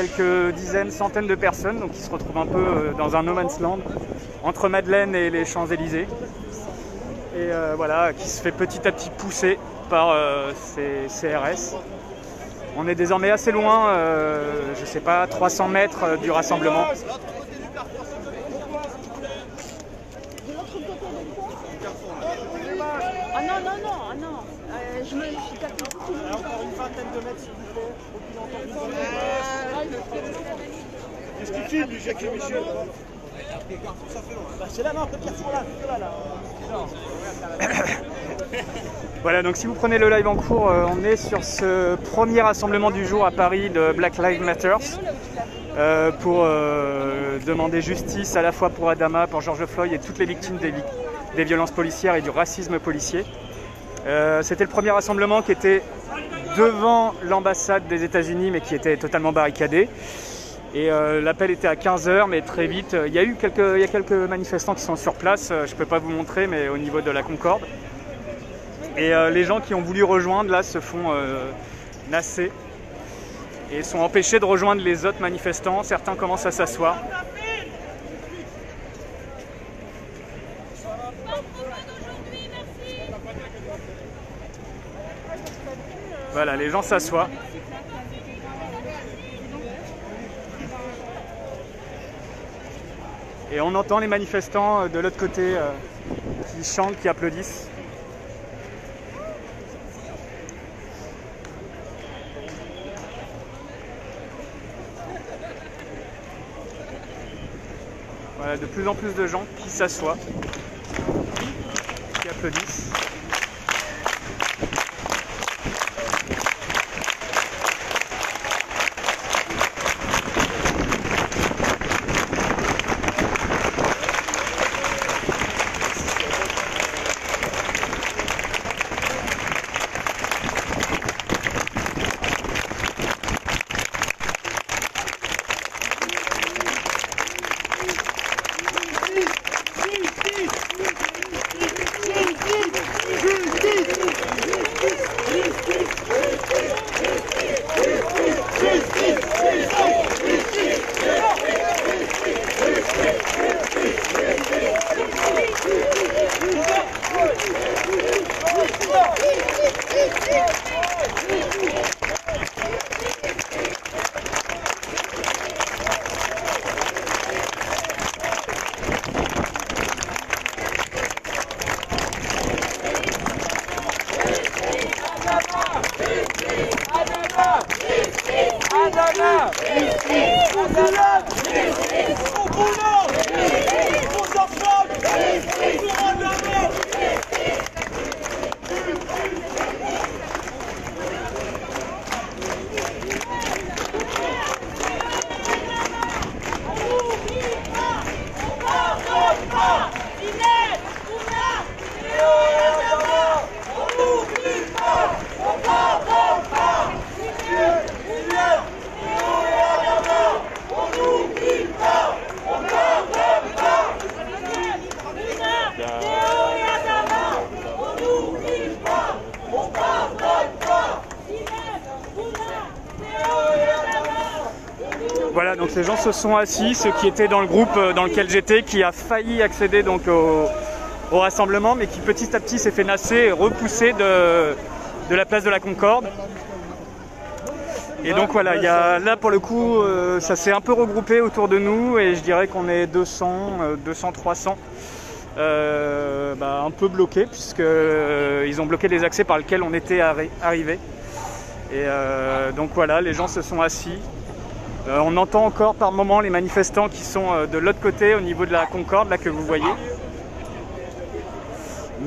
quelques dizaines, centaines de personnes, donc qui se retrouvent un peu dans un no man's land entre Madeleine et les Champs-Élysées. Et voilà, qui se fait petit à petit pousser par ces CRS. On est désormais assez loin, je sais pas, 300 mètres du rassemblement. Ah non, non, non, ah non. Je me suis tapé tout le monde. Encore une vingtaine de mètres, s'il vous plaît. Qu'est-ce qu'il filme, lui, Jacques et Michel? C'est là, non, un peu de carrefour là, là. Voilà, donc si vous prenez le live en cours, on est sur ce premier rassemblement du jour à Paris de Black Lives Matter pour demander justice à la fois pour Adama, pour George Floyd et toutes les victimes des violences policières et du racisme policier. C'était le premier rassemblement qui était devant l'ambassade des États-Unis mais qui était totalement barricadé. Et l'appel était à 15 h, mais très vite, il y a quelques manifestants qui sont sur place, je ne peux pas vous montrer, mais au niveau de la Concorde. Et les gens qui ont voulu rejoindre, là, se font nasser et sont empêchés de rejoindre les autres manifestants. Certains commencent à s'asseoir. Voilà, les gens s'assoient. Et on entend les manifestants de l'autre côté qui chantent, qui applaudissent. Voilà, de plus en plus de gens qui s'assoient, qui applaudissent. Voilà, donc les gens se sont assis, ceux qui étaient dans le groupe dans lequel j'étais, qui a failli accéder donc au rassemblement, mais qui petit à petit s'est fait nasser et repousser de la place de la Concorde. Et donc voilà, là pour le coup, ça s'est un peu regroupé autour de nous et je dirais qu'on est 200, 300, un peu bloqués puisqu'ils ont bloqué les accès par lesquels on était arrivé. Et donc voilà, les gens se sont assis. On entend encore par moments les manifestants qui sont de l'autre côté au niveau de la Concorde, là que vous voyez.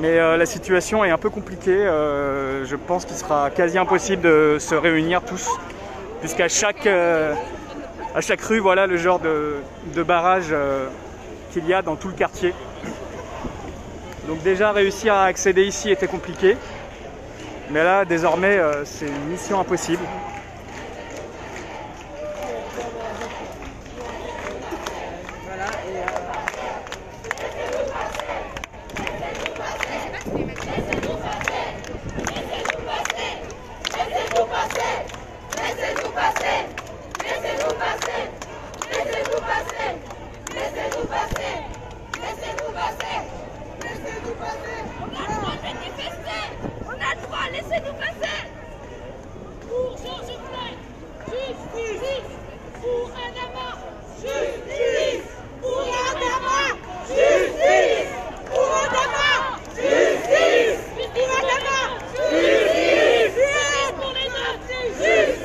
Mais la situation est un peu compliquée. Je pense qu'il sera quasi impossible de se réunir tous, puisqu'à chaque rue, voilà le genre de barrage qu'il y a dans tout le quartier. Donc déjà réussir à accéder ici était compliqué. Mais là, désormais, c'est une mission impossible. Laissez-nous passer! pour Adama. Justice pour Adama. Justice pour Adama. Justice pour Adama. Justice pour les notes. Justice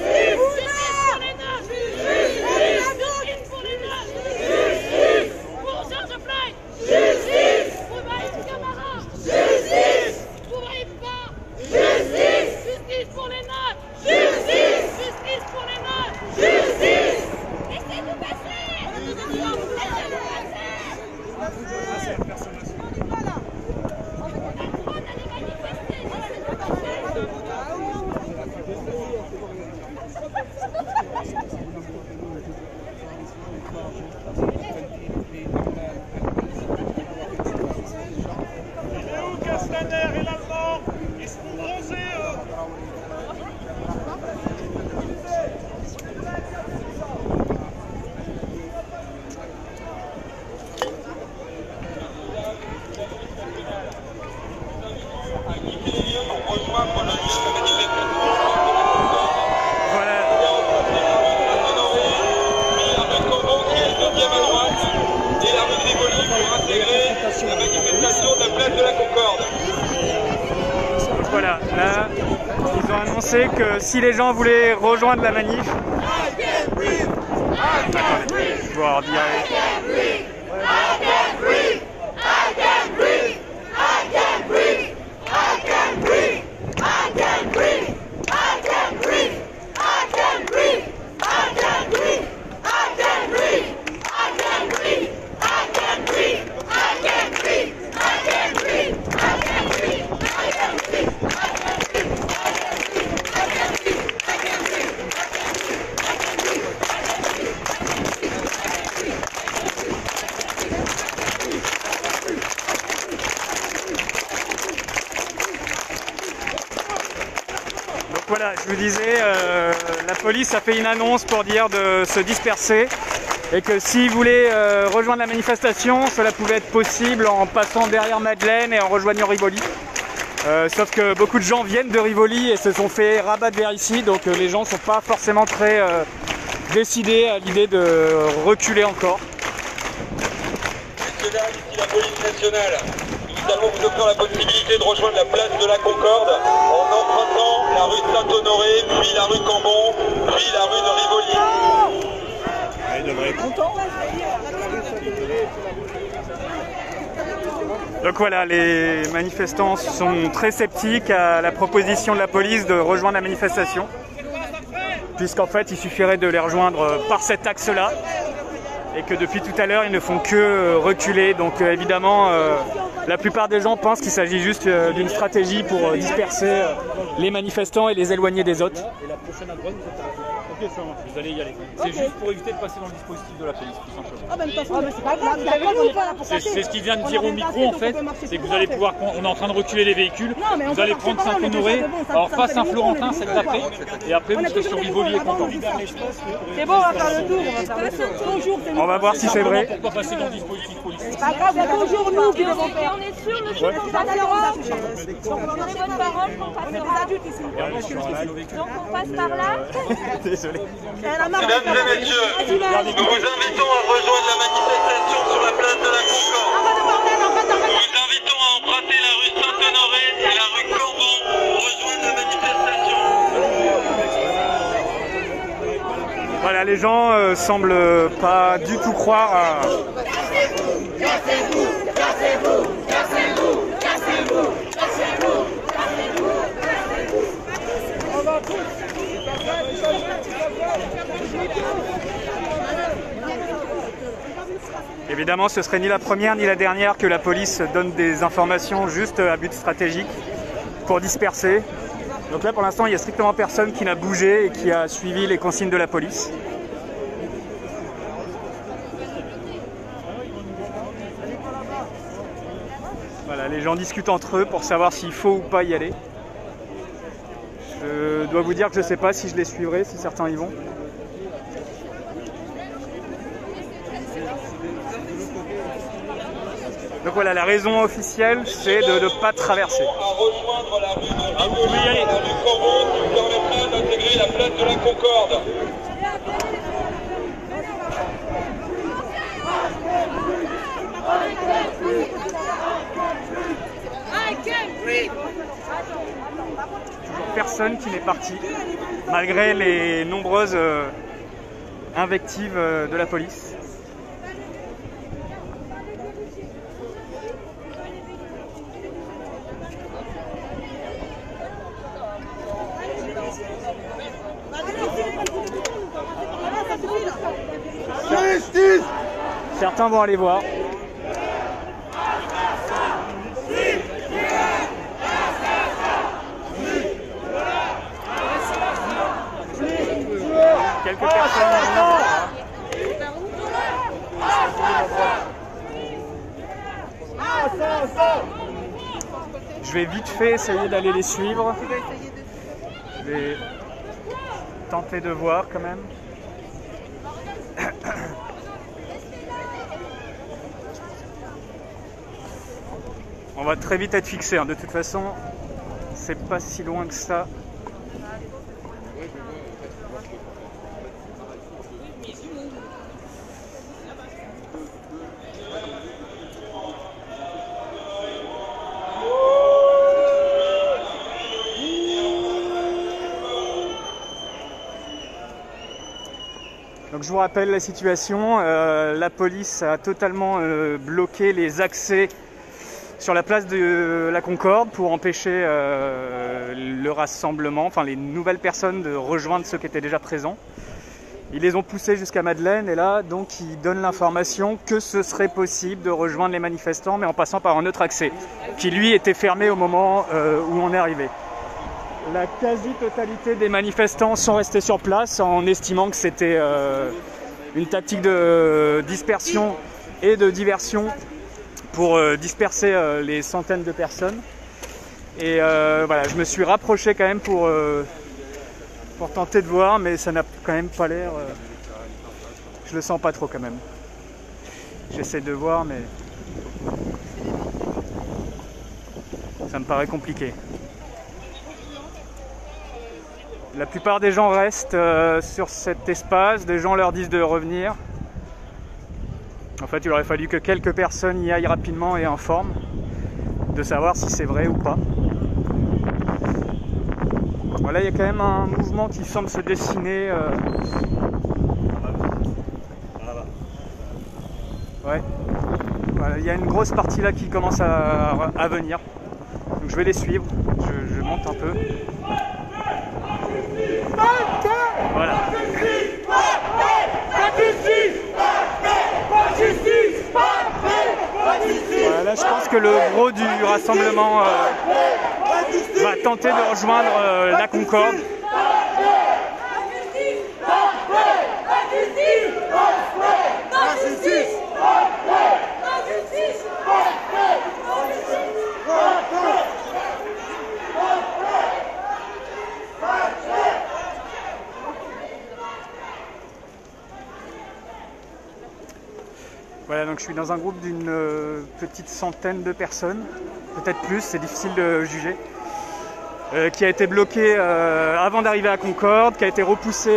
pour les notes. Justice pour les notes. Justice pour George Floyd. Justice pour Maïs Camara. Justice pour Aïba. Justice. Justice pour les notes. Justice. Justice pour les notes. Justice. Laissez-nous passer. Laissez-nous passer. Castaner et l'Allemand, ils sont bronzés eux. Voilà, là, ils ont annoncé que si les gens voulaient rejoindre la manif, je dois en dire. Voilà, je vous disais, la police a fait une annonce pour dire de se disperser et que s'ils voulaient rejoindre la manifestation, cela pouvait être possible en passant derrière Madeleine et en rejoignant Rivoli. Sauf que beaucoup de gens viennent de Rivoli et se sont fait rabattre vers ici, donc les gens ne sont pas forcément très décidés à l'idée de reculer encore. Messieurs, dames, ici la police nationale. Nous allons vous offrir la possibilité de rejoindre la place de la Concorde en empruntant la rue Saint-Honoré, puis la rue Cambon, puis la rue de Rivoli. Ils devraient être contents. Donc voilà, les manifestants sont très sceptiques à la proposition de la police de rejoindre la manifestation, puisqu'en fait il suffirait de les rejoindre par cet axe-là, et que depuis tout à l'heure ils ne font que reculer. Donc évidemment, la plupart des gens pensent qu'il s'agit juste d'une stratégie pour disperser les manifestants et les éloigner des autres. Et la prochaine à droite, ok, ça marche, vous allez y aller. C'est juste pour éviter de passer dans le dispositif de la police, tout simplement. Ah ben de toute façon, c'est pas grave, il y a pas nous, pas là pour passer. C'est ce qu'il vient de dire au micro en fait, c'est que vous allez pouvoir, on est en train de reculer les véhicules, vous allez prendre Saint-Honoré, alors pas Saint-Florentin, celle d'après, et après vous serez sur Rivoli et Content. C'est bon, on va faire le tour, on va faire le tour. On va voir si c'est vrai. Pourquoi passer dans le dispositif policier? C'est pas grave, c'est toujours nous qui devons faire. On est sûr, monsieur le président. Prenez votre parole qu'on passe On est par des là. adultes ici. Donc on passe par là. Désolé. Mesdames et messieurs, nous vous invitons à rejoindre la manifestation sur la place de la Concorde. Nous vous invitons à emprunter la rue Saint-Honoré et la rue Cambon pour rejoindre la manifestation. Voilà, les gens semblent pas du tout croire à... Cassez-vous, cassez-vous, cassez-vous, cassez-vous, cassez-vous, cassez-vous. Évidemment, ce serait ni la première ni la dernière que la police donne des informations juste à but stratégique pour disperser. Donc là, pour l'instant, il n'y a strictement personne qui n'a bougé et qui a suivi les consignes de la police. Voilà, les gens discutent entre eux pour savoir s'il faut ou pas y aller. Je dois vous dire que je ne sais pas si je les suivrai, si certains y vont. Donc voilà, la raison officielle, c'est de ne pas traverser. À rejoindre la rue de Rivoli et la rue Cambon qui vous permettra d'intégrer la place de la Concorde. personne qui n'est parti, malgré les nombreuses invectives de la police. Certains vont aller voir. Quelques personnes. Je vais vite fait essayer d'aller les suivre. Je vais tenter de voir quand même. On va très vite être fixé, hein. De toute façon, c'est pas si loin que ça. Donc je vous rappelle la situation, la police a totalement bloqué les accès sur la place de la Concorde pour empêcher le rassemblement, enfin les nouvelles personnes de rejoindre ceux qui étaient déjà présents. Ils les ont poussés jusqu'à Madeleine et là donc ils donnent l'information que ce serait possible de rejoindre les manifestants mais en passant par un autre accès qui lui était fermé au moment où on est arrivé. La quasi-totalité des manifestants sont restés sur place en estimant que c'était une tactique de dispersion et de diversion pour disperser les centaines de personnes. Et voilà, je me suis rapproché quand même pour tenter de voir, mais ça n'a quand même pas l'air... je le sens pas trop quand même. J'essaie de voir, mais ça me paraît compliqué. La plupart des gens restent sur cet espace, des gens leur disent de revenir. En fait, il aurait fallu que quelques personnes y aillent rapidement et informent de savoir si c'est vrai ou pas. Voilà, il y a quand même un mouvement qui semble se dessiner. Ouais. Voilà, il y a une grosse partie là qui commence à venir. Donc je vais les suivre. Je monte un peu. Voilà. Voilà, là je pense que le gros du rassemblement va tenter de rejoindre la Concorde. Voilà, donc je suis dans un groupe d'une petite centaine de personnes, peut-être plus, c'est difficile de juger, qui a été bloqué avant d'arriver à Concorde, qui a été repoussé